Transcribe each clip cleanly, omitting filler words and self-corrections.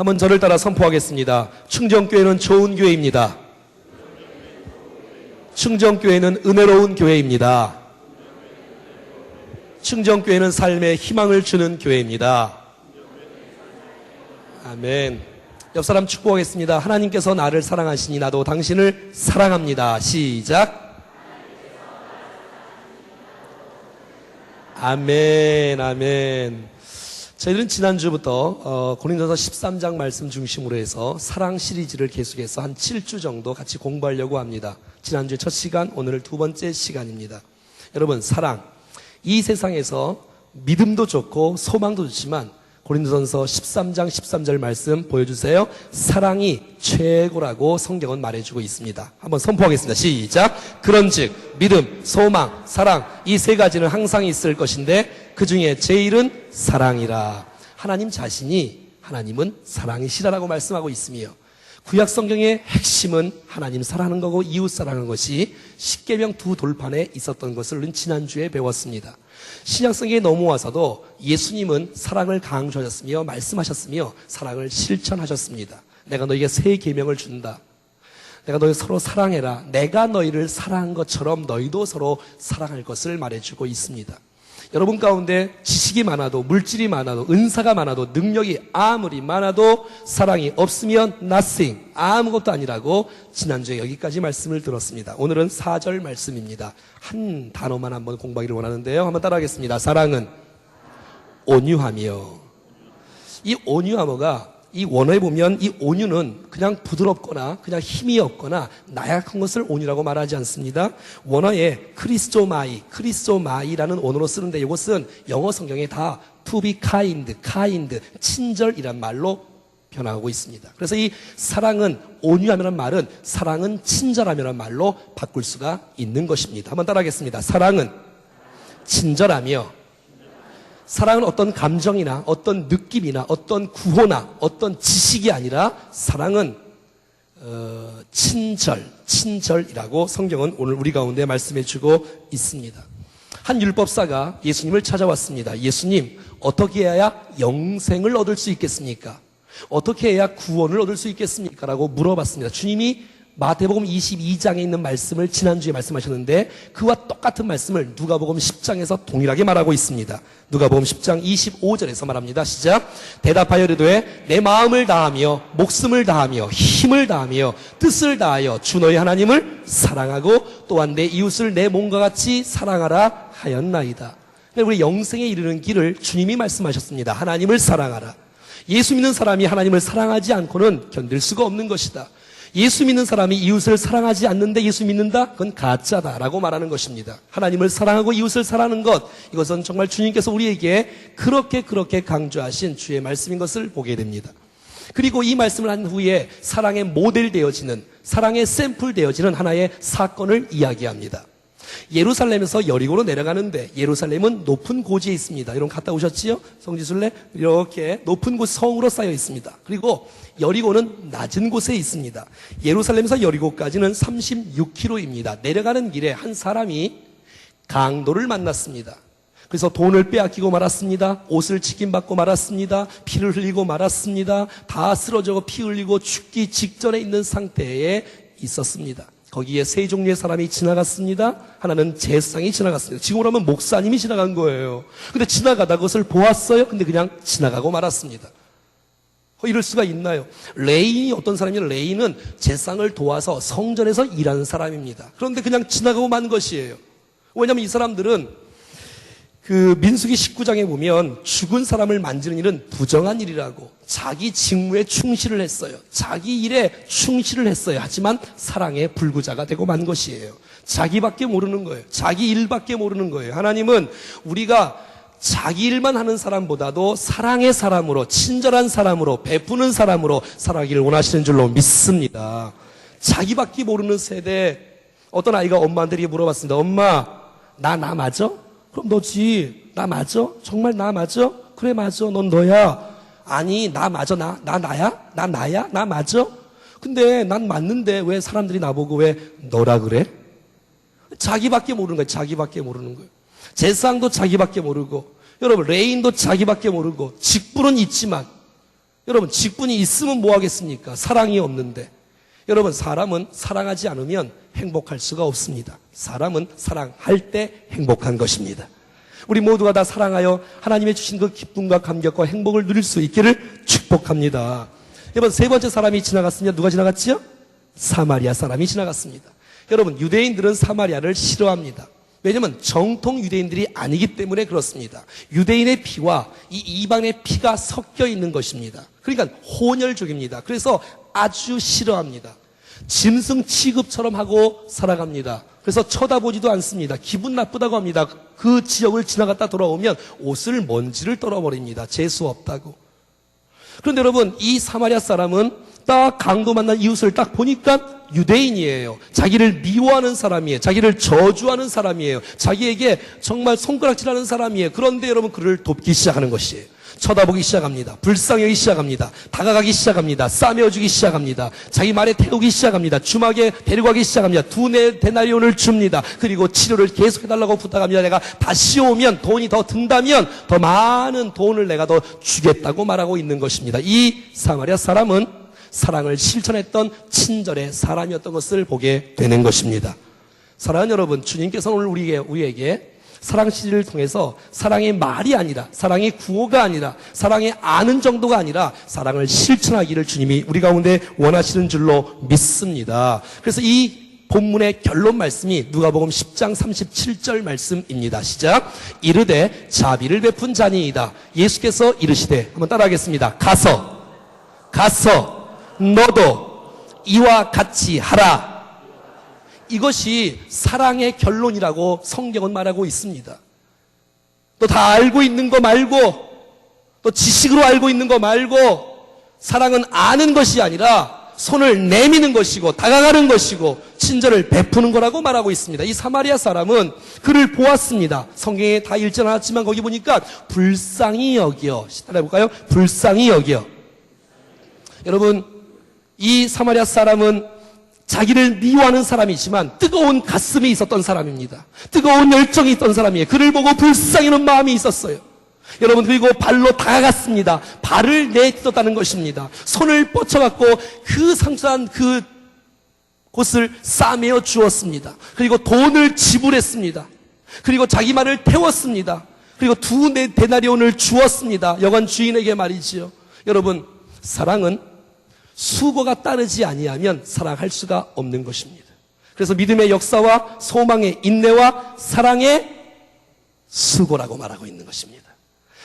한번 저를 따라 선포하겠습니다. 충정교회는 좋은 교회입니다. 충정교회는 은혜로운 교회입니다. 충정교회는 삶에 희망을 주는 교회입니다. 아멘. 옆 사람 축복하겠습니다. 하나님께서 나를 사랑하시니 나도 당신을 사랑합니다. 시작. 아멘, 아멘. 저희들은 지난주부터 고린도서 13장 말씀 중심으로 해서 사랑 시리즈를 계속해서 한 7주 정도 같이 공부하려고 합니다. 지난주에 첫 시간, 오늘 두 번째 시간입니다. 여러분, 사랑. 이 세상에서 믿음도 좋고 소망도 좋지만 고린도전서 13장 13절 말씀 보여주세요. 사랑이 최고라고 성경은 말해주고 있습니다. 한번 선포하겠습니다. 시작. 그런즉 믿음, 소망, 사랑 이 세 가지는 항상 있을 것인데 그 중에 제일은 사랑이라. 하나님 자신이 하나님은 사랑이시라라고 말씀하고 있으며 구약 성경의 핵심은 하나님 사랑하는 거고 이웃 사랑하는 것이 십계명 두 돌판에 있었던 것을 우리는 지난주에 배웠습니다. 신약성경에 넘어와서도 예수님은 사랑을 강조하셨으며 말씀하셨으며 사랑을 실천하셨습니다. 내가 너에게 새 계명을 준다. 내가 너희 서로 사랑해라. 내가 너희를 사랑한 것처럼 너희도 서로 사랑할 것을 말해주고 있습니다. 여러분 가운데 지식이 많아도 물질이 많아도 은사가 많아도 능력이 아무리 많아도 사랑이 없으면 nothing, 아무것도 아니라고 지난주에 여기까지 말씀을 들었습니다. 오늘은 4절 말씀입니다. 한 단어만 한번 공부하기를 원하는데요. 한번 따라하겠습니다. 사랑은 온유하며. 이 온유하며가 이 원어에 보면 이 온유는 그냥 부드럽거나 그냥 힘이 없거나 나약한 것을 온유라고 말하지 않습니다. 원어에 크리스토마이라는 원어로 쓰는데 이것은 영어 성경에 다 to be kind, 친절이란 말로 변화하고 있습니다. 그래서 이 사랑은 온유하면은 말은 사랑은 친절하면은 말로 바꿀 수가 있는 것입니다. 한번 따라하겠습니다. 사랑은 친절하며 사랑은 어떤 감정이나 어떤 느낌이나 어떤 구호나 어떤 지식이 아니라 사랑은 친절이라고 성경은 오늘 우리 가운데 말씀해 주고 있습니다. 한 율법사가 예수님을 찾아왔습니다. 예수님, 어떻게 해야 영생을 얻을 수 있겠습니까? 어떻게 해야 구원을 얻을 수 있겠습니까? 라고 물어봤습니다. 주님이 마태복음 22장에 있는 말씀을 지난주에 말씀하셨는데 그와 똑같은 말씀을 누가복음 10장에서 동일하게 말하고 있습니다. 누가복음 10장 25절에서 말합니다. 시작. 대답하여 이르되 내 마음을 다하며 목숨을 다하며 힘을 다하며 뜻을 다하여 주 너희 하나님을 사랑하고 또한 내 이웃을 내 몸과 같이 사랑하라 하였나이다. 우리 영생에 이르는 길을 주님이 말씀하셨습니다. 하나님을 사랑하라. 예수 믿는 사람이 하나님을 사랑하지 않고는 견딜 수가 없는 것이다. 예수 믿는 사람이 이웃을 사랑하지 않는데 예수 믿는다? 그건 가짜다라고 말하는 것입니다. 하나님을 사랑하고 이웃을 사랑하는 것, 이것은 정말 주님께서 우리에게 그렇게 강조하신 주의 말씀인 것을 보게 됩니다. 그리고 이 말씀을 한 후에 사랑의 모델 되어지는, 사랑의 샘플 되어지는 하나의 사건을 이야기합니다. 예루살렘에서 여리고로 내려가는데 예루살렘은 높은 고지에 있습니다. 여러분 갔다 오셨지요? 성지순례 이렇게 높은 곳 성으로 쌓여 있습니다. 그리고 여리고는 낮은 곳에 있습니다. 예루살렘에서 여리고까지는 36km입니다. 내려가는 길에 한 사람이 강도를 만났습니다. 그래서 돈을 빼앗기고 말았습니다. 옷을 지킴받고 말았습니다. 피를 흘리고 말았습니다. 다 쓰러져 피 흘리고 죽기 직전에 있는 상태에 있었습니다. 거기에 세 종류의 사람이 지나갔습니다. 하나는 제사장이 지나갔습니다. 지금으로 하면 목사님이 지나간 거예요. 근데 지나가다 그것을 보았어요. 근데 그냥 지나가고 말았습니다. 이럴 수가 있나요? 레인이 어떤 사람이냐면 레인은 제사장을 도와서 성전에서 일하는 사람입니다. 그런데 그냥 지나가고 만 것이에요. 왜냐하면 이 사람들은 그 민수기 19장에 보면 죽은 사람을 만지는 일은 부정한 일이라고 자기 직무에 충실을 했어요. 자기 일에 충실을 했어요. 하지만 사랑의 불구자가 되고 만 것이에요. 자기밖에 모르는 거예요. 자기 일밖에 모르는 거예요. 하나님은 우리가 자기 일만 하는 사람보다도 사랑의 사람으로, 친절한 사람으로, 베푸는 사람으로 살아가기를 원하시는 줄로 믿습니다. 자기밖에 모르는 세대. 어떤 아이가 엄마한테 물어봤습니다. 엄마, 나 맞아? 그럼 너지. 나 맞아? 정말 나 맞아? 그래 맞아. 넌 너야. 아니 나 맞아. 나야? 나 나야? 나 맞아? 근데 난 맞는데 왜 사람들이 나보고 왜 너라 그래? 자기밖에 모르는 거예요. 자기밖에 모르는 거예요. 제사장도 자기밖에 모르고 여러분 레인도 자기밖에 모르고 직분은 있지만 여러분, 직분이 있으면 뭐 하겠습니까? 사랑이 없는데. 여러분, 사람은 사랑하지 않으면 행복할 수가 없습니다. 사람은 사랑할 때 행복한 것입니다. 우리 모두가 다 사랑하여 하나님의 주신 그 기쁨과 감격과 행복을 누릴 수 있기를 축복합니다. 여러분, 세 번째 사람이 지나갔으면 누가 지나갔지요? 사마리아 사람이 지나갔습니다. 여러분, 유대인들은 사마리아를 싫어합니다. 왜냐하면 정통 유대인들이 아니기 때문에 그렇습니다. 유대인의 피와 이 이방의 피가 섞여 있는 것입니다. 그러니까 혼혈족입니다. 그래서 아주 싫어합니다. 짐승 취급처럼 하고 살아갑니다. 그래서 쳐다보지도 않습니다. 기분 나쁘다고 합니다. 그 지역을 지나갔다 돌아오면 옷을 먼지를 떨어버립니다. 재수 없다고. 그런데 여러분, 이 사마리아 사람은 딱 강도 만난 이웃을 딱 보니까 유대인이에요. 자기를 미워하는 사람이에요. 자기를 저주하는 사람이에요. 자기에게 정말 손가락질하는 사람이에요. 그런데 여러분, 그를 돕기 시작하는 것이에요. 쳐다보기 시작합니다. 불쌍히 시작합니다. 다가가기 시작합니다. 싸매어주기 시작합니다. 자기 말에 태우기 시작합니다. 주막에 데려가기 시작합니다. 2데나리온을 줍니다. 그리고 치료를 계속해달라고 부탁합니다. 내가 다시 오면 돈이 더 든다면 더 많은 돈을 내가 더 주겠다고 말하고 있는 것입니다. 이 사마리아 사람은 사랑을 실천했던 친절의 사람이었던 것을 보게 되는 것입니다. 사랑하는 여러분, 주님께서는 오늘 우리에게 사랑 시리즈를 통해서 사랑의 말이 아니라, 사랑의 구호가 아니라, 사랑의 아는 정도가 아니라 사랑을 실천하기를 주님이 우리 가운데 원하시는 줄로 믿습니다. 그래서 이 본문의 결론 말씀이 누가복음 10장 37절 말씀입니다. 시작. 이르되 자비를 베푼 자니이다. 예수께서 이르시되, 한번 따라하겠습니다. 가서 너도 이와 같이 하라. 이것이 사랑의 결론이라고 성경은 말하고 있습니다. 또 다 알고 있는 거 말고, 또 지식으로 알고 있는 거 말고, 사랑은 아는 것이 아니라 손을 내미는 것이고 다가가는 것이고 친절을 베푸는 거라고 말하고 있습니다. 이 사마리아 사람은 그를 보았습니다. 성경에 다 읽지 않았지만 거기 보니까 불쌍히 여겨. 따라해볼까요? 불쌍히 여겨. 여러분, 이 사마리아 사람은 자기를 미워하는 사람이지만 뜨거운 가슴이 있었던 사람입니다. 뜨거운 열정이 있던 사람이에요. 그를 보고 불쌍히 여기는 마음이 있었어요. 여러분, 그리고 발로 다가갔습니다. 발을 내딛었다는 것입니다. 손을 뻗쳐갖고 그 상처한 그 곳을 싸매어 주었습니다. 그리고 돈을 지불했습니다. 그리고 자기 말을 태웠습니다. 그리고 2데나리온을 주었습니다. 여관 주인에게 말이지요. 여러분, 사랑은 수고가 따르지 아니하면 사랑할 수가 없는 것입니다. 그래서 믿음의 역사와 소망의 인내와 사랑의 수고라고 말하고 있는 것입니다.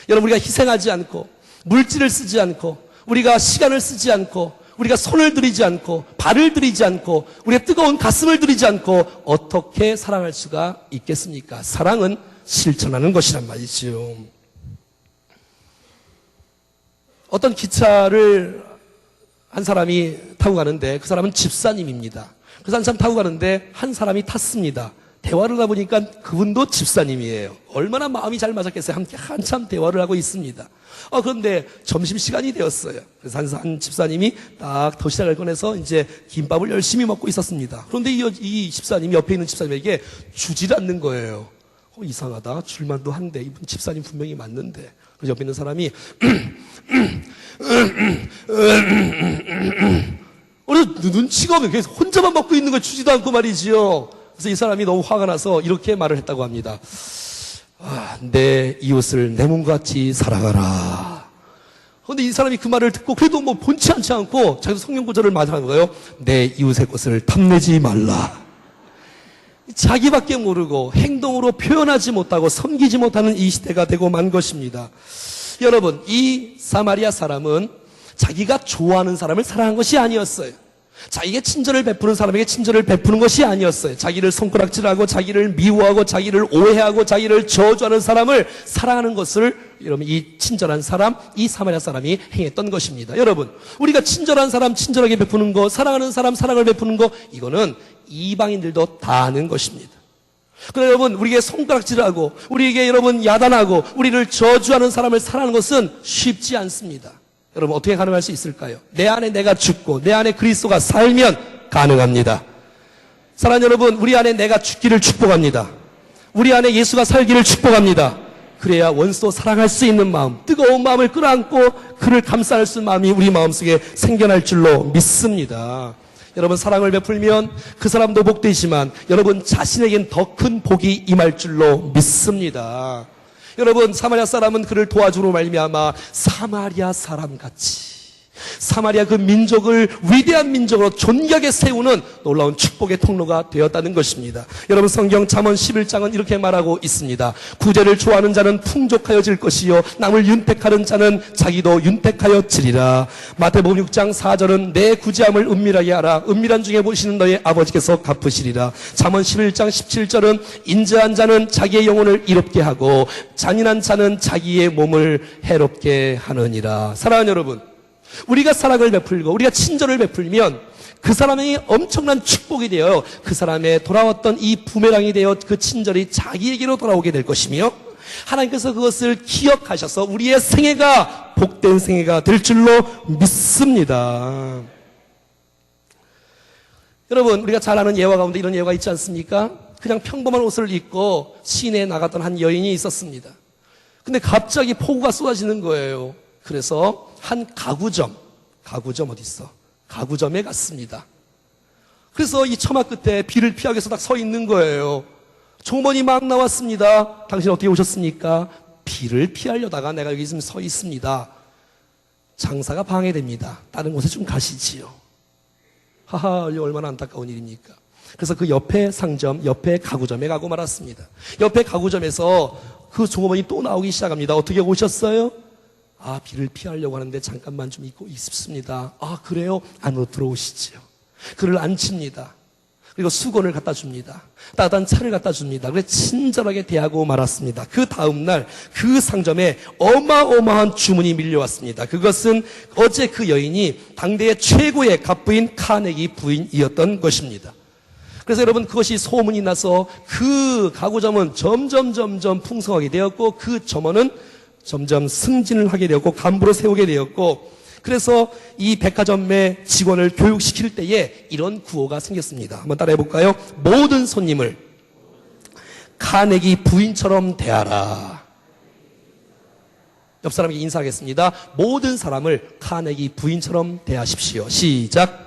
여러분, 우리가 희생하지 않고 물질을 쓰지 않고 우리가 시간을 쓰지 않고 우리가 손을 들이지 않고 발을 들이지 않고 우리가 뜨거운 가슴을 들이지 않고 어떻게 사랑할 수가 있겠습니까? 사랑은 실천하는 것이란 말이지요. 어떤 기차를 한 사람이 타고 가는데 그 사람은 집사님입니다. 그래서 한 사람 타고 가는데 한 사람이 탔습니다. 대화를 하다 보니까 그분도 집사님이에요. 얼마나 마음이 잘 맞았겠어요. 함께 한참 대화를 하고 있습니다. 그런데 점심시간이 되었어요. 그래서 한 집사님이 딱 도시락을 꺼내서 이제 김밥을 열심히 먹고 있었습니다. 그런데 이 집사님이 옆에 있는 집사님에게 주질 않는 거예요. 이상하다. 줄만도 한데 이분 집사님 분명히 맞는데. 그래서 옆에 있는 사람이 눈치가 없는 그래서 혼자만 먹고 있는 걸 주지도 않고 말이지요. 그래서 이 사람이 너무 화가 나서 이렇게 말을 했다고 합니다. 내 이웃을 내 몸과 같이 사랑하라. 그런데 이 사람이 그 말을 듣고 그래도 뭐 본치 않지 않고 자기도 성경 구절을 말하는 거예요. 내 이웃의 것을 탐내지 말라. 자기밖에 모르고 행동으로 표현하지 못하고 섬기지 못하는 이 시대가 되고 만 것입니다. 여러분, 이 사마리아 사람은 자기가 좋아하는 사람을 사랑한 것이 아니었어요. 자기에게 친절을 베푸는 사람에게 친절을 베푸는 것이 아니었어요. 자기를 손가락질하고 자기를 미워하고 자기를 오해하고 자기를 저주하는 사람을 사랑하는 것을 여러분, 이 친절한 사람, 이 사마리아 사람이 행했던 것입니다. 여러분, 우리가 친절한 사람 친절하게 베푸는 거, 사랑하는 사람 사랑을 베푸는 거, 이거는 이방인들도 다 아는 것입니다. 그러나 여러분, 우리에게 손가락질하고 우리에게 여러분 야단하고 우리를 저주하는 사람을 사랑하는 것은 쉽지 않습니다. 여러분, 어떻게 가능할 수 있을까요? 내 안에 내가 죽고 내 안에 그리스도가 살면 가능합니다. 사랑하는 여러분, 우리 안에 내가 죽기를 축복합니다. 우리 안에 예수가 살기를 축복합니다. 그래야 원수도 사랑할 수 있는 마음, 뜨거운 마음을 끌어안고 그를 감싸할 수 있는 마음이 우리 마음속에 생겨날 줄로 믿습니다. 여러분, 사랑을 베풀면 그 사람도 복되지만 여러분 자신에겐 더 큰 복이 임할 줄로 믿습니다. 여러분, 사마리아 사람은 그를 도와주로 말미암아 사마리아 사람같이 사마리아 그 민족을 위대한 민족으로 존귀하게 세우는 놀라운 축복의 통로가 되었다는 것입니다. 여러분, 성경 잠언 11장은 이렇게 말하고 있습니다. 구제를 좋아하는 자는 풍족하여질 것이요 남을 윤택하는 자는 자기도 윤택하여지리라. 마태복음 6장 4절은 내 구제함을 은밀하게 하라. 은밀한 중에 보시는 너의 아버지께서 갚으시리라. 잠언 11장 17절은 인자한 자는 자기의 영혼을 이롭게 하고 잔인한 자는 자기의 몸을 해롭게 하느니라. 사랑하는 여러분, 우리가 사랑을 베풀고 우리가 친절을 베풀면 그 사람이 엄청난 축복이 되어 그 사람의 돌아왔던 이 부메랑이 되어 그 친절이 자기에게로 돌아오게 될 것이며 하나님께서 그것을 기억하셔서 우리의 생애가 복된 생애가 될 줄로 믿습니다. 여러분, 우리가 잘 아는 예화 가운데 이런 예화가 있지 않습니까? 그냥 평범한 옷을 입고 시내에 나갔던 한 여인이 있었습니다. 근데 갑자기 폭우가 쏟아지는 거예요. 그래서 한 가구점 어디 있어? 가구점에 갔습니다. 그래서 이 처마 끝에 비를 피하기 위해서 딱 서 있는 거예요. 종업원이 막 나왔습니다. 당신 어떻게 오셨습니까? 비를 피하려다가 내가 여기 지금 서 있습니다. 장사가 방해됩니다. 다른 곳에 좀 가시지요. 하하, 얼마나 안타까운 일입니까? 그래서 그 옆에 상점, 옆에 가구점에 가고 말았습니다. 옆에 가구점에서 그 종업원이 또 나오기 시작합니다. 어떻게 오셨어요? 아, 비를 피하려고 하는데 잠깐만 좀 있고 있습니다. 아, 그래요? 안으로 들어오시지요. 그를 앉힙니다. 그리고 수건을 갖다 줍니다. 따뜻한 차를 갖다 줍니다. 그래서 친절하게 대하고 말았습니다. 그 다음날 그 상점에 어마어마한 주문이 밀려왔습니다. 그것은 어제 그 여인이 당대의 최고의 갑부인 카네기 부인이었던 것입니다. 그래서 여러분, 그것이 소문이 나서 그 가구점은 점점 풍성하게 되었고 그 점원은 점점 승진을 하게 되었고 간부로 세우게 되었고, 그래서 이 백화점의 직원을 교육시킬 때에 이런 구호가 생겼습니다. 한번 따라해 볼까요? 모든 손님을 카네기 부인처럼 대하라. 옆 사람에게 인사하겠습니다. 모든 사람을 카네기 부인처럼 대하십시오. 시작.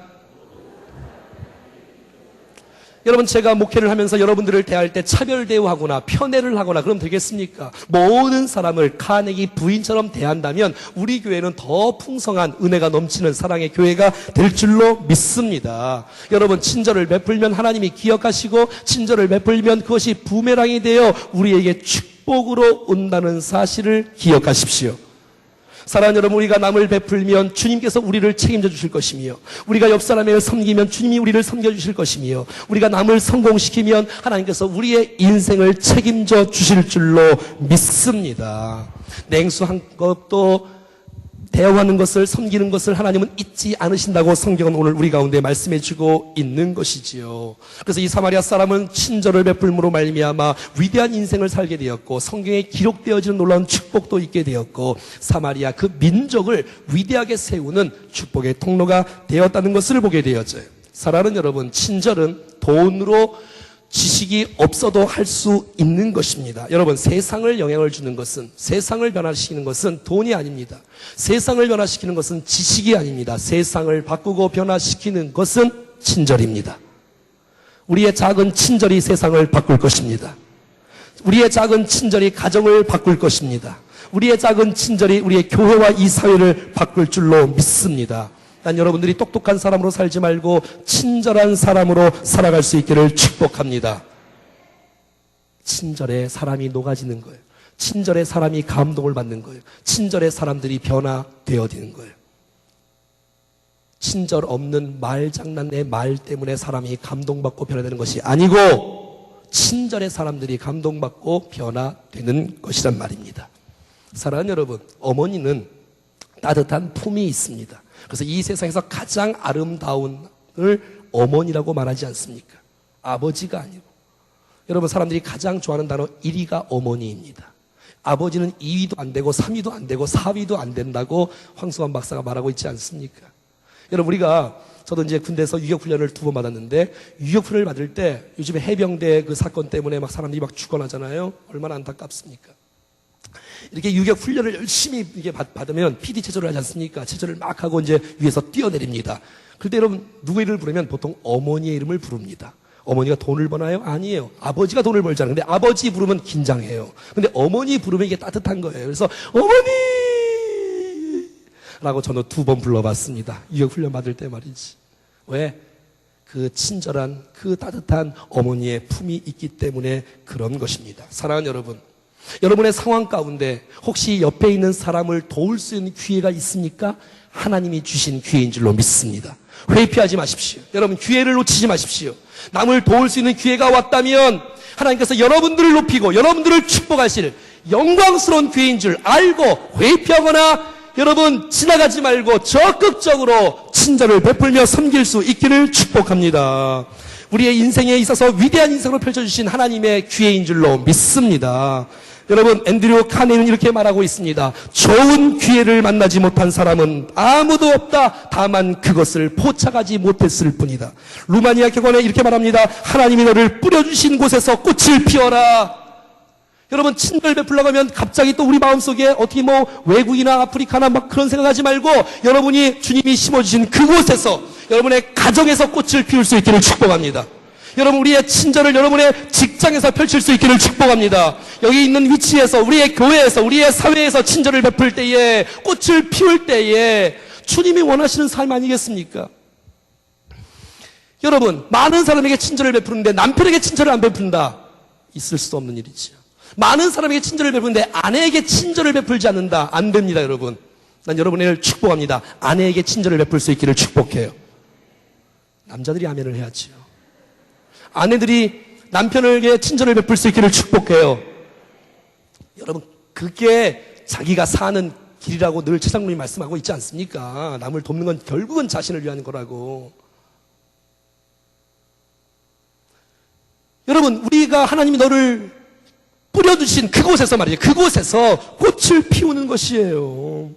여러분, 제가 목회를 하면서 여러분들을 대할 때 차별 대우하거나 편애를 하거나 그러면 되겠습니까? 모든 사람을 카네기 부인처럼 대한다면 우리 교회는 더 풍성한 은혜가 넘치는 사랑의 교회가 될 줄로 믿습니다. 여러분, 친절을 베풀면 하나님이 기억하시고 친절을 베풀면 그것이 부메랑이 되어 우리에게 축복으로 온다는 사실을 기억하십시오. 사랑하는 여러분, 우리가 남을 베풀면 주님께서 우리를 책임져 주실 것이며, 우리가 옆 사람을 섬기면 주님이 우리를 섬겨 주실 것이며, 우리가 남을 성공시키면 하나님께서 우리의 인생을 책임져 주실 줄로 믿습니다. 냉수한 것도 대우하는 것을, 섬기는 것을 하나님은 잊지 않으신다고 성경은 오늘 우리 가운데 말씀해 주고 있는 것이지요. 그래서 이 사마리아 사람은 친절을 베풀므로 말미암아 위대한 인생을 살게 되었고, 성경에 기록되어지는 놀라운 축복도 있게 되었고, 사마리아 그 민족을 위대하게 세우는 축복의 통로가 되었다는 것을 보게 되었죠. 사랑하는 여러분, 친절은 돈으로 지식이 없어도 할 수 있는 것입니다. 여러분, 세상을 영향을 주는 것은, 세상을 변화시키는 것은 돈이 아닙니다. 세상을 변화시키는 것은 지식이 아닙니다. 세상을 바꾸고 변화시키는 것은 친절입니다. 우리의 작은 친절이 세상을 바꿀 것입니다. 우리의 작은 친절이 가정을 바꿀 것입니다. 우리의 작은 친절이 우리의 교회와 이 사회를 바꿀 줄로 믿습니다. 난 여러분들이 똑똑한 사람으로 살지 말고 친절한 사람으로 살아갈 수 있기를 축복합니다. 친절에 사람이 녹아지는 거예요. 친절에 사람이 감동을 받는 거예요. 친절에 사람들이 변화되어지는 거예요. 친절 없는 말장난의 말 때문에 사람이 감동받고 변화되는 것이 아니고 친절의 사람들이 감동받고 변화되는 것이란 말입니다. 사랑하는 여러분, 어머니는 따뜻한 품이 있습니다. 그래서 이 세상에서 가장 아름다운을 어머니라고 말하지 않습니까? 아버지가 아니고. 여러분, 사람들이 가장 좋아하는 단어 1위가 어머니입니다. 아버지는 2위도 안 되고 3위도 안 되고 4위도 안 된다고 황수환 박사가 말하고 있지 않습니까? 여러분, 저도 이제 군대에서 유격훈련을 2번 받았는데, 유격훈련을 받을 때 요즘에 해병대 그 사건 때문에 막 사람들이 막 죽어나잖아요. 얼마나 안타깝습니까? 이렇게 유격 훈련을 열심히 이게 받으면 PD 체조를 하지 않습니까? 체조를 막 하고 이제 위에서 뛰어내립니다. 그런데 여러분, 누구 이름을 부르면 보통 어머니의 이름을 부릅니다. 어머니가 돈을 버나요? 아니에요. 아버지가 돈을 벌잖아요. 근데 아버지 부르면 긴장해요. 근데 어머니 부르면 이게 따뜻한 거예요. 그래서 어머니! 라고 저는 2번 불러봤습니다. 유격 훈련 받을 때 말이지. 왜? 그 친절한, 그 따뜻한 어머니의 품이 있기 때문에 그런 것입니다. 사랑하는 여러분, 여러분의 상황 가운데 혹시 옆에 있는 사람을 도울 수 있는 기회가 있습니까? 하나님이 주신 기회인 줄로 믿습니다. 회피하지 마십시오. 여러분, 기회를 놓치지 마십시오. 남을 도울 수 있는 기회가 왔다면 하나님께서 여러분들을 높이고 여러분들을 축복하실 영광스러운 기회인 줄 알고 회피하거나 여러분 지나가지 말고 적극적으로 친절을 베풀며 섬길 수 있기를 축복합니다. 우리의 인생에 있어서 위대한 인생으로 펼쳐주신 하나님의 기회인 줄로 믿습니다. 여러분, 앤드류 카네는 이렇게 말하고 있습니다. 좋은 기회를 만나지 못한 사람은 아무도 없다. 다만 그것을 포착하지 못했을 뿐이다. 루마니아 격언에 이렇게 말합니다. 하나님이 너를 뿌려주신 곳에서 꽃을 피워라. 여러분, 친절 베풀려고 하면 갑자기 또 우리 마음속에 어떻게 외국이나 아프리카나 막 그런 생각하지 말고 여러분이 주님이 심어주신 그곳에서 여러분의 가정에서 꽃을 피울 수 있기를 축복합니다. 여러분, 우리의 친절을 여러분의 직장에서 펼칠 수 있기를 축복합니다. 여기 있는 위치에서, 우리의 교회에서, 우리의 사회에서 친절을 베풀 때에, 꽃을 피울 때에 주님이 원하시는 삶 아니겠습니까? 여러분, 많은 사람에게 친절을 베푸는데 남편에게 친절을 안 베푼다. 있을 수 없는 일이지요. 많은 사람에게 친절을 베푸는데 아내에게 친절을 베풀지 않는다. 안 됩니다, 여러분. 난 여러분을 축복합니다. 아내에게 친절을 베풀 수 있기를 축복해요. 남자들이 아멘을 해야지요. 아내들이 남편에게 친절을 베풀 수 있기를 축복해요. 여러분, 그게 자기가 사는 길이라고 늘 최상무님이 말씀하고 있지 않습니까? 남을 돕는 건 결국은 자신을 위한 거라고. 여러분, 우리가 하나님이 너를 뿌려주신 그곳에서 말이에요. 그곳에서 꽃을 피우는 것이에요.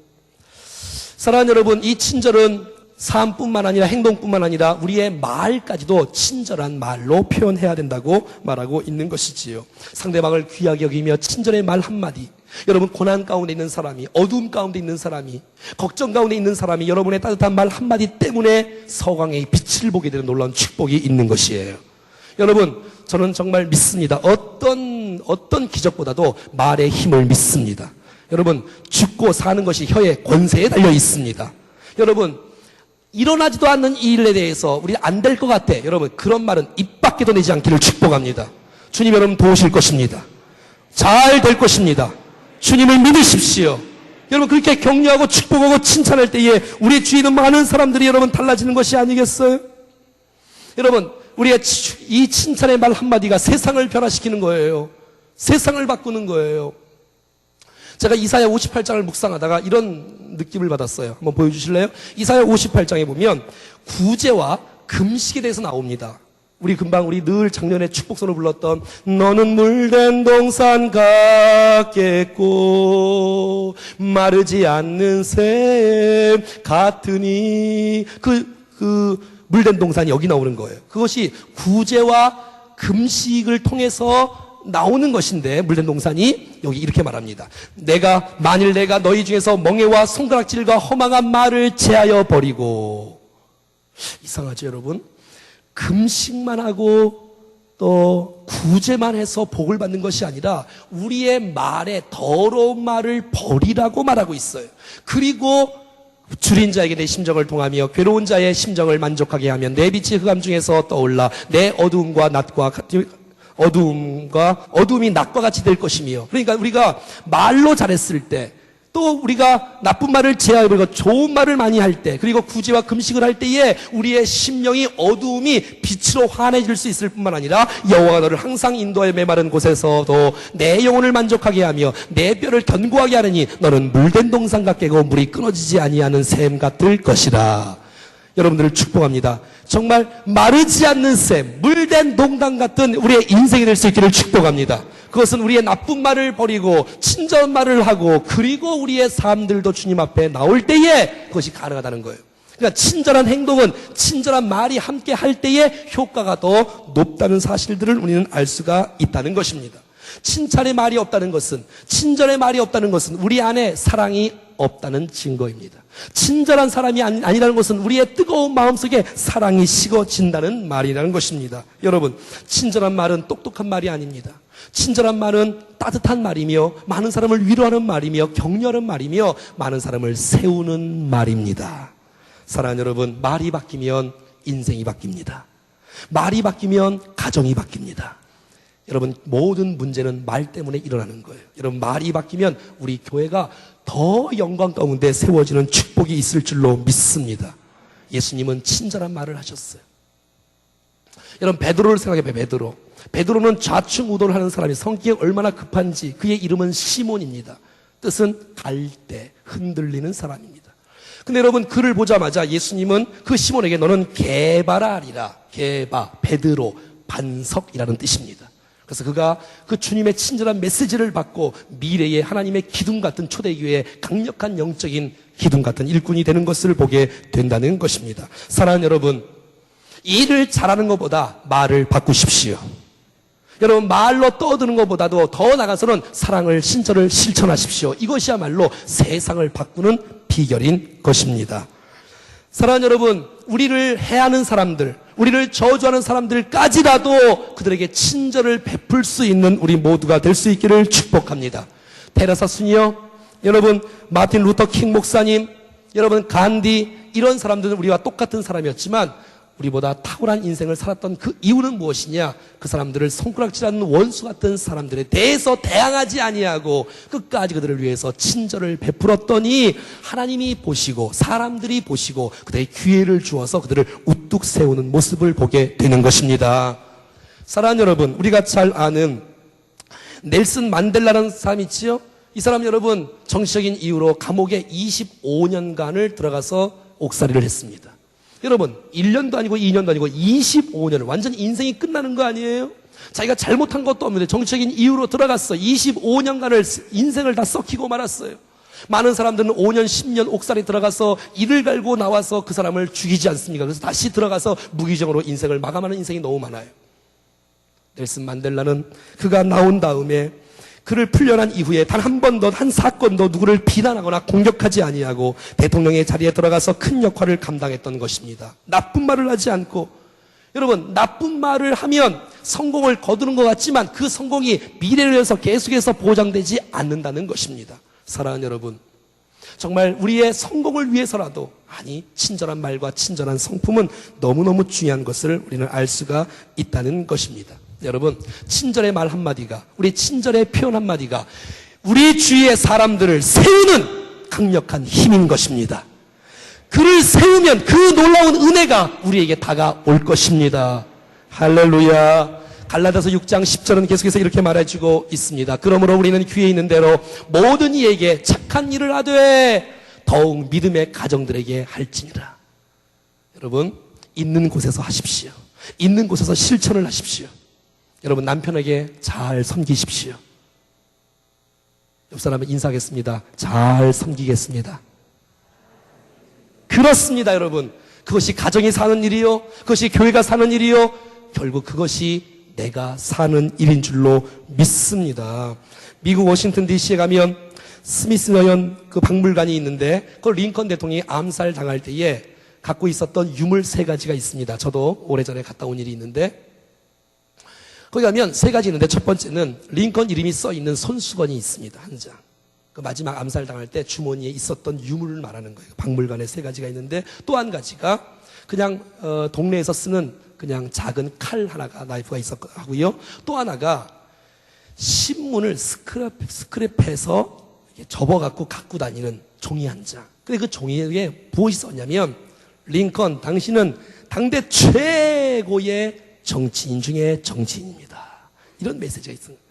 사랑하는 여러분, 이 친절은 삶뿐만 아니라 행동뿐만 아니라 우리의 말까지도 친절한 말로 표현해야 된다고 말하고 있는 것이지요. 상대방을 귀하게 여기며 친절의 말 한마디. 여러분, 고난 가운데 있는 사람이, 어두움 가운데 있는 사람이, 걱정 가운데 있는 사람이 여러분의 따뜻한 말 한마디 때문에 서광의 빛을 보게 되는 놀라운 축복이 있는 것이에요. 여러분, 저는 정말 믿습니다. 어떤 기적보다도 말의 힘을 믿습니다. 여러분, 죽고 사는 것이 혀의 권세에 달려 있습니다. 여러분, 일어나지도 않는 이 일에 대해서 우리 안 될 것 같아. 여러분, 그런 말은 입 밖에도 내지 않기를 축복합니다. 주님 여러분 도우실 것입니다. 잘 될 것입니다. 주님을 믿으십시오. 여러분, 그렇게 격려하고 축복하고 칭찬할 때에 우리 주위에 있는 많은 사람들이 여러분 달라지는 것이 아니겠어요? 여러분, 우리의 이 칭찬의 말 한마디가 세상을 변화시키는 거예요. 세상을 바꾸는 거예요. 제가 이사야 58장을 묵상하다가 이런 느낌을 받았어요. 한번 보여주실래요? 이사야 58장에 보면 구제와 금식에 대해서 나옵니다. 우리 늘 작년에 축복선을 불렀던 너는 물된 동산 같겠고 마르지 않는 샘 같으니 그 물된 동산이 여기 나오는 거예요. 그것이 구제와 금식을 통해서 나오는 것인데, 물된 동산이 여기 이렇게 말합니다. 만일 내가 너희 중에서 멍에와 손가락질과 허망한 말을 제하여 버리고. 이상하죠, 여러분? 금식만 하고 또 구제만 해서 복을 받는 것이 아니라 우리의 말에 더러운 말을 버리라고 말하고 있어요. 그리고 줄인 자에게 내 심정을 통하며 괴로운 자의 심정을 만족하게 하면 내 빛이 흑암 중에서 떠올라 내 어두움이 낮과 같이 될 것이며. 그러니까 우리가 말로 잘했을 때, 또 우리가 나쁜 말을 제하여 좋은 말을 많이 할 때, 그리고 구제와 금식을 할 때에 우리의 심령이 어두움이 빛으로 환해질 수 있을 뿐만 아니라 여호와가 너를 항상 인도하여 메마른 곳에서도 내 영혼을 만족하게 하며 내 뼈를 견고하게 하느니 너는 물된 동산 같게고 물이 끊어지지 아니하는 샘 같을 것이라. 여러분들을 축복합니다. 정말 마르지 않는 샘, 물된 동강 같은 우리의 인생이 될 수 있기를 축복합니다. 그것은 우리의 나쁜 말을 버리고 친절한 말을 하고 그리고 우리의 삶들도 주님 앞에 나올 때에 그것이 가능하다는 거예요. 그러니까 친절한 행동은 친절한 말이 함께 할 때에 효과가 더 높다는 사실들을 우리는 알 수가 있다는 것입니다. 칭찬의 말이 없다는 것은, 친절의 말이 없다는 것은 우리 안에 사랑이 없다는 증거입니다. 친절한 사람이 아니라는 것은 우리의 뜨거운 마음속에 사랑이 식어진다는 말이라는 것입니다. 여러분, 친절한 말은 똑똑한 말이 아닙니다. 친절한 말은 따뜻한 말이며, 많은 사람을 위로하는 말이며, 격려하는 말이며, 많은 사람을 세우는 말입니다. 사랑하는 여러분, 말이 바뀌면 인생이 바뀝니다. 말이 바뀌면 가정이 바뀝니다. 여러분, 모든 문제는 말 때문에 일어나는 거예요. 여러분, 말이 바뀌면 우리 교회가 더 영광 가운데 세워지는 축복이 있을 줄로 믿습니다. 예수님은 친절한 말을 하셨어요. 여러분, 베드로를 생각해봐요. 베드로는 좌충우돌을 하는 사람이, 성격이 얼마나 급한지. 그의 이름은 시몬입니다. 뜻은 갈대, 흔들리는 사람입니다. 근데 여러분, 그를 보자마자 예수님은 그 시몬에게 너는 게바라리라, 베드로, 반석이라는 뜻입니다. 그래서 그가 그 주님의 친절한 메시지를 받고 미래의 하나님의 기둥 같은 초대교회의 강력한 영적인 기둥 같은 일꾼이 되는 것을 보게 된다는 것입니다. 사랑하는 여러분, 일을 잘하는 것보다 말을 바꾸십시오. 여러분, 말로 떠드는 것보다도 더 나가서는 사랑을, 친절을 실천하십시오. 이것이야말로 세상을 바꾸는 비결인 것입니다. 사랑하는 여러분, 우리를 해하는 사람들, 우리를 저주하는 사람들까지라도 그들에게 친절을 베풀 수 있는 우리 모두가 될 수 있기를 축복합니다. 테레사 순이요, 여러분, 마틴 루터 킹 목사님, 여러분, 간디, 이런 사람들은 우리와 똑같은 사람이었지만 우리보다 탁월한 인생을 살았던 그 이유는 무엇이냐? 그 사람들을 손가락질하는 원수 같은 사람들에 대해서 대항하지 아니하고 끝까지 그들을 위해서 친절을 베풀었더니 하나님이 보시고 사람들이 보시고 그들에게 기회를 주어서 그들을 우뚝 세우는 모습을 보게 되는 것입니다. 사랑하는 여러분, 우리가 잘 아는 넬슨 만델라라는 사람이 있지요? 이 사람 여러분, 정치적인 이유로 감옥에 25년간을 들어가서 옥살이를 했습니다. 여러분, 1년도 아니고 2년도 아니고 25년을, 완전히 인생이 끝나는 거 아니에요? 자기가 잘못한 것도 없는데 정치적인 이유로 들어갔어. 25년간을 인생을 다 썩히고 말았어요. 많은 사람들은 5년, 10년 옥살이 들어가서 이를 갈고 나와서 그 사람을 죽이지 않습니까? 그래서 다시 들어가서 무기정으로 인생을 마감하는 인생이 너무 많아요. 넬슨 만델라는 그가 나온 다음에 그를 풀려난 이후에 단 한 번도, 한 사건도 누구를 비난하거나 공격하지 아니하고 대통령의 자리에 들어가서 큰 역할을 감당했던 것입니다. 나쁜 말을 하지 않고, 여러분, 나쁜 말을 하면 성공을 거두는 것 같지만 그 성공이 미래를 위해서 계속해서 보장되지 않는다는 것입니다. 사랑하는 여러분, 정말 우리의 성공을 위해서라도, 아니, 친절한 말과 친절한 성품은 너무너무 중요한 것을 우리는 알 수가 있다는 것입니다. 여러분, 친절의 말 한마디가, 우리 친절의 표현 한마디가 우리 주위의 사람들을 세우는 강력한 힘인 것입니다. 그를 세우면 그 놀라운 은혜가 우리에게 다가올 것입니다. 할렐루야. 갈라디아서 6장 10절은 계속해서 이렇게 말해주고 있습니다. 그러므로 우리는 귀에 있는 대로 모든 이에게 착한 일을 하되 더욱 믿음의 가정들에게 할지니라. 여러분, 있는 곳에서 하십시오. 있는 곳에서 실천을 하십시오. 여러분, 남편에게 잘 섬기십시오. 옆 사람은 인사하겠습니다. 잘 섬기겠습니다. 그렇습니다, 여러분. 그것이 가정이 사는 일이요, 그것이 교회가 사는 일이요, 결국 그것이 내가 사는 일인 줄로 믿습니다. 미국 워싱턴 DC에 가면 스미스너연 그 박물관이 있는데, 그 링컨 대통령이 암살 당할 때에 갖고 있었던 유물 3가지가 있습니다. 저도 오래전에 갔다 온 일이 있는데, 거기 가면 3가지 있는데, 첫 번째는 링컨 이름이 써있는 손수건이 있습니다. 한 장. 그 마지막 암살 당할 때 주머니에 있었던 유물을 말하는 거예요. 박물관에 3가지가 있는데, 또 한 가지가 그냥 동네에서 쓰는 그냥 작은 칼 하나가, 나이프가 있었고요. 또 하나가 신문을 스크랩해서 접어갖고 갖고 다니는 종이 한 장. 근데 그 종이에 무엇이 썼냐면, 링컨, 당신은 당대 최고의 정치인 중에 정치인입니다. 이런 메시지가 있습니다.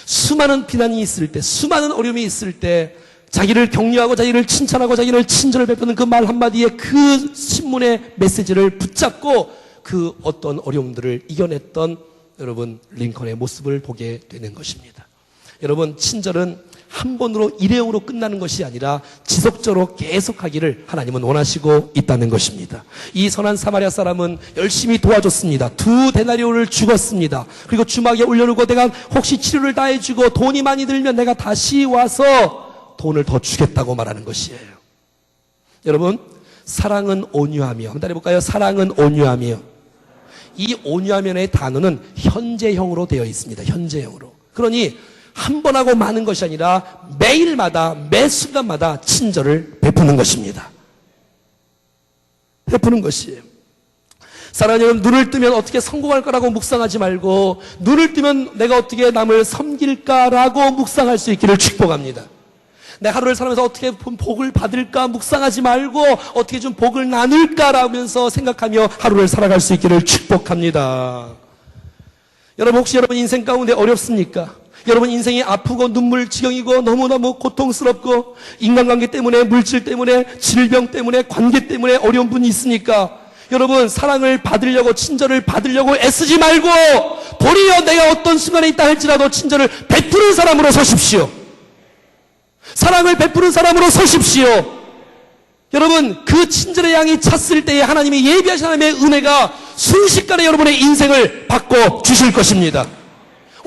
수많은 비난이 있을 때, 수많은 어려움이 있을 때 자기를 격려하고 자기를 칭찬하고 자기를 친절을 베푸는 그 말 한마디에 그 신문의 메시지를 붙잡고 그 어떤 어려움들을 이겨냈던 여러분 링컨의 모습을 보게 되는 것입니다. 여러분, 친절은 한 번으로 일회용으로 끝나는 것이 아니라 지속적으로 계속하기를 하나님은 원하시고 있다는 것입니다. 이 선한 사마리아 사람은 열심히 도와줬습니다. 2데나리온을 주었습니다. 그리고 주막에 올려놓고 내가 혹시 치료를 다 해주고 돈이 많이 들면 내가 다시 와서 돈을 더 주겠다고 말하는 것이에요. 여러분, 사랑은 온유하며, 한번 따라해볼까요? 사랑은 온유하며. 이 온유하면의 단어는 현재형으로 되어 있습니다. 현재형으로. 그러니 한 번 하고 마는 것이 아니라 매일마다 매 순간마다 친절을 베푸는 것입니다. 베푸는 것이에요. 사랑하는 여러분, 눈을 뜨면 어떻게 성공할 거라고 묵상하지 말고 눈을 뜨면 내가 어떻게 남을 섬길까라고 묵상할 수 있기를 축복합니다. 내 하루를 살면서 어떻게 복을 받을까 묵상하지 말고 어떻게 좀 복을 나눌까라면서 생각하며 하루를 살아갈 수 있기를 축복합니다. 여러분, 혹시 여러분 인생 가운데 어렵습니까? 여러분 인생이 아프고 눈물 지경이고 너무너무 고통스럽고 인간관계 때문에, 물질 때문에, 질병 때문에, 관계 때문에 어려운 분이 있으니까 여러분, 사랑을 받으려고, 친절을 받으려고 애쓰지 말고 도리어 내가 어떤 순간에 있다 할지라도 친절을 베푸는 사람으로 서십시오. 사랑을 베푸는 사람으로 서십시오. 여러분, 그 친절의 양이 찼을 때에 하나님이 예비하신 하나님의 은혜가 순식간에 여러분의 인생을 바꿔 주실 것입니다.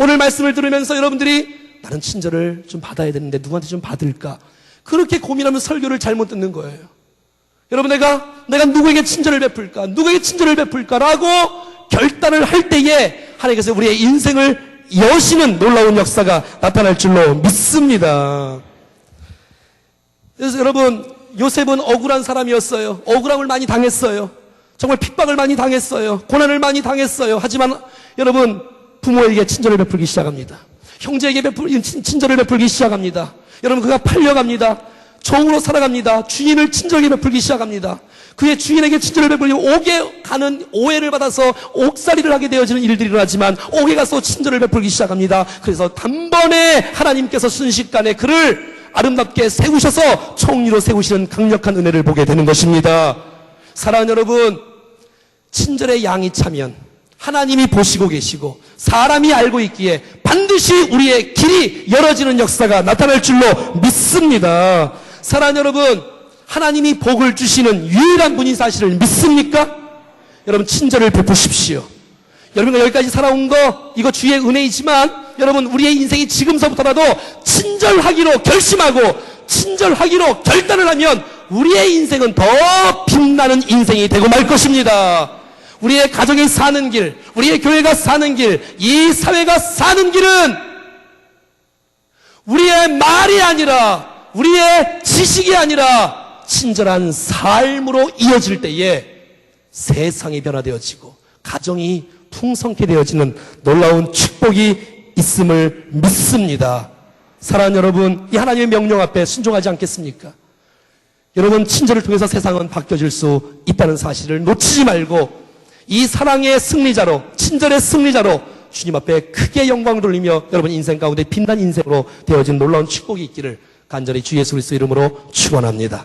오늘 말씀을 들으면서 여러분들이 나는 친절을 좀 받아야 되는데 누구한테 좀 받을까? 그렇게 고민하면 설교를 잘못 듣는 거예요. 여러분, 내가 누구에게 친절을 베풀까? 누구에게 친절을 베풀까라고 결단을 할 때에 하나님께서 우리의 인생을 여시는 놀라운 역사가 나타날 줄로 믿습니다. 그래서 여러분, 요셉은 억울한 사람이었어요. 억울함을 많이 당했어요. 정말 핍박을 많이 당했어요. 고난을 많이 당했어요. 하지만 여러분, 부모에게 친절을 베풀기 시작합니다. 형제에게 친절을 베풀기 시작합니다. 여러분, 그가 팔려갑니다. 종으로 살아갑니다. 주인을 친절하게 베풀기 시작합니다. 그의 주인에게 친절을 베풀기 옥에 가는 오해를 받아서 옥살이를 하게 되어지는 일들이 일어나지만 옥에 가서 친절을 베풀기 시작합니다. 그래서 단번에 하나님께서 순식간에 그를 아름답게 세우셔서 총리로 세우시는 강력한 은혜를 보게 되는 것입니다. 사랑하는 여러분, 친절의 양이 차면 하나님이 보시고 계시고 사람이 알고 있기에 반드시 우리의 길이 열어지는 역사가 나타날 줄로 믿습니다. 사랑하는 여러분, 하나님이 복을 주시는 유일한 분인 사실을 믿습니까? 여러분, 친절을 베푸십시오. 여러분과 여기까지 살아온 거, 이거 주의 은혜이지만 여러분, 우리의 인생이 지금서부터라도 친절하기로 결심하고 친절하기로 결단을 하면 우리의 인생은 더 빛나는 인생이 되고 말 것입니다. 우리의 가정이 사는 길, 우리의 교회가 사는 길, 이 사회가 사는 길은 우리의 말이 아니라, 우리의 지식이 아니라 친절한 삶으로 이어질 때에 세상이 변화되어지고 가정이 풍성케 되어지는 놀라운 축복이 있음을 믿습니다. 사랑하는 여러분, 이 하나님의 명령 앞에 순종하지 않겠습니까? 여러분, 친절을 통해서 세상은 바뀌어질 수 있다는 사실을 놓치지 말고 이 사랑의 승리자로, 친절의 승리자로 주님 앞에 크게 영광을 돌리며 여러분 인생 가운데 빛난 인생으로 되어진 놀라운 축복이 있기를 간절히 주 예수 그리스도 이름으로 축원합니다.